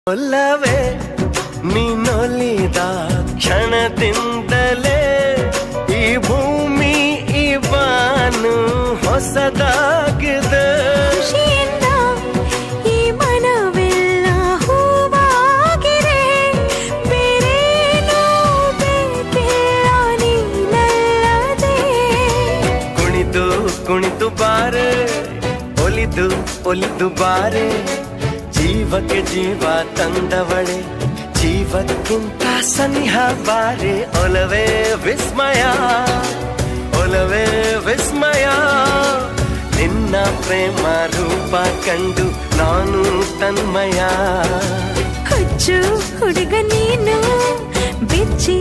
ಒಲ್ಲವೇ ನೀನೊಲಿದ ಕ್ಷಣದಿಂದಲೇ ಈ ಭೂಮಿ ಈ ಬಾನು ಹೊಸದಾಗಿದೆ. ಈ ಮನವೆಲ್ಲ ಹೂವಾಗಿದೆ, ಬೇರೇನೋ ಬೇಕಿಲ್ಲ ನೀನಲ್ಲದೆ. ಕುಣಿದು ಕುಣಿದು ಬಾರೆ, ಒಲಿದು ಒಲಿದು ಬಾರೆ, ಜೀವಕ್ಕೆ ಜೀವ ತಂದವಳೆ, ಜೀವಕ್ಕಿಂತ ಸನಿಹ ಬಾರೆ. ಒಲವೇ ವಿಸ್ಮಯ, ಒಲವೇ ವಿಸ್ಮಯ, ನಿನ್ನ ಪ್ರೇಮ ರೂಪ ಕಂಡು ನಾನು ತನ್ಮಯ. ಹುಚ್ಚು ಹುಡುಗ ನೀನು, ಬೆಚ್ಚಿ